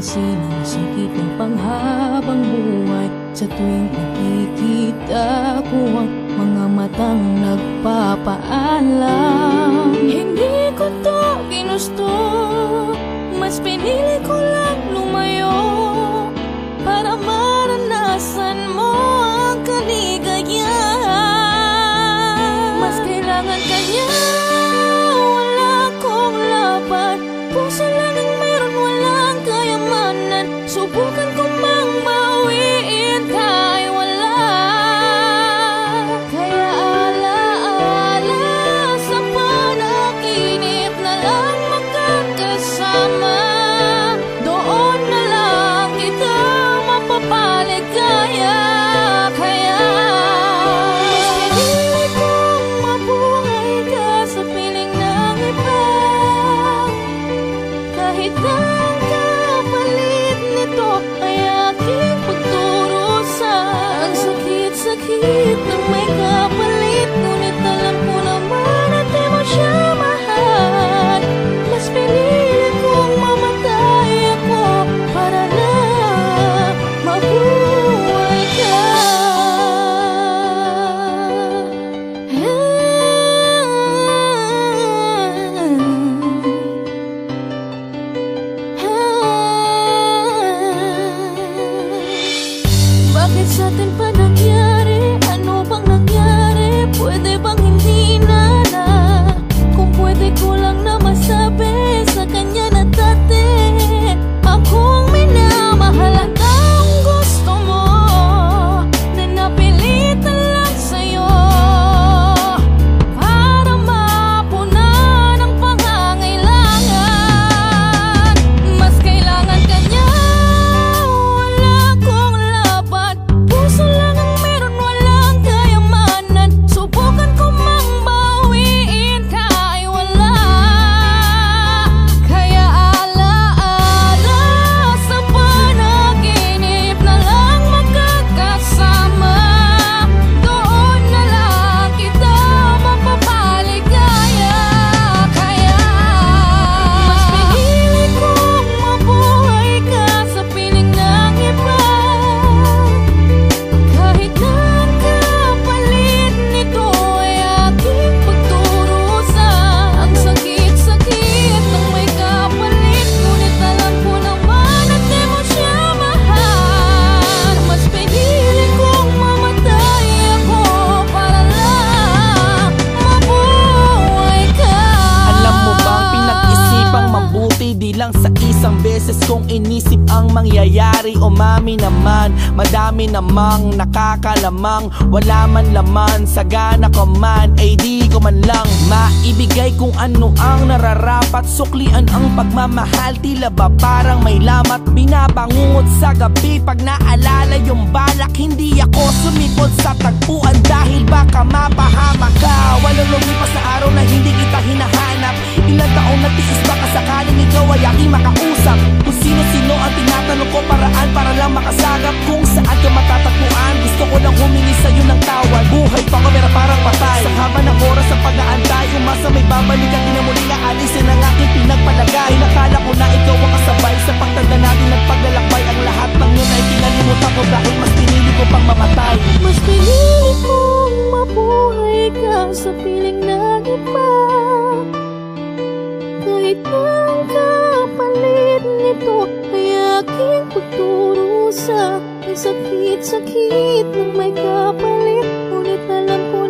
mapapansin ang sakit ng panghabang buhay. Sa tuwing nakikita ko ang mga matang nagpapaalam, hindi ko to ginusto, mas pinili ko lang lumayo para maranasan mo ang kaligayahan. Mas kailangan ka niya, wala akong laban. Puso lang ang meron, walang kayamanan. Subukan ko mang bawiin kahit wala. Kaya alaala sa panaginip na lang makakasama. Doon na lang kita mapapaligaya. Kaya mas pinili kong mabuhay ka sa piling ng iba. Kahit ang kapalit nito ay aking pagdurusa. Ang sakit-sakit ng may kapalit, ngunit alam ko naman at di mo siya mahal. Mas pinili kong mamatay ako para lang mabuhay ka. Bakit sa atin pa nangyari? Ano bang nangyari? Pwede bang hindi na na? Kung pwede ko lang na masabi sa kanya na dati akong minamahal at ang gusto mo, na napilitan lang sa'yo para mapunan ang pangangailangan. Mas kailangan ka niya, wala akong laban. Puso lang ang meron, walang kayamanan. Subukan ko mang bawiin kahit wala. Kaya alaala sa panaginip na lang magkakasama. Doon na lang kita mapapaligaya. Kaya mas pinili kong mabuhay ka sa piling ng iba. Kahit ang kapalit nito ay aking pagdurusa. Ang sakit-sakit ng may kapalit, ngunit alam ko naman at di mo siya mahal. Mas pinili kong mamatay ako para lang mabuhay ka. Alam mo bang pinag-isipang mabuti, di lang sa isang beses kong inisip ang mangyayari. Umami naman, madami namang nakakalamang, wala man laman, sagana ka man, ay di ko man lang maibigay kung ano ang nararapat. Suklian ang pagmamahal, tila ba parang may lamat. Binabangungot sa gabi pag naalala yung balak. Hindi ako sumipot sa tagpuan dahil baka mapahamak ka. Walang lumipas na araw na hindi kita hinahanap. Ilang taong natiis baka sakaling ikaw ay aking makausap. Kung sino-sino ang tinatanong ko, paraan para lang makasagap. Kung saan ka matatagpuan, gusto ko lang humingi sa'yo ng tawad. Buhay pa ko pero parang patay. Sa haba ng oras sa pag-aantay, umasa may babalik at tinamuling aalisin ang aking pinagpalagay. Nakala ko na ikaw ang kasabay sa pagtanda natin at paglalakbay. Ang lahat ng yun ay kinalimutan ko dahil mas pinili ko pang mamatay. Mas pinili kong mabuhay ka sa piling ng iba. Kahit ang kapalit nito ay aking pagdurusa. Ang sakit-sakit ng may kapalit, ngunit alam ko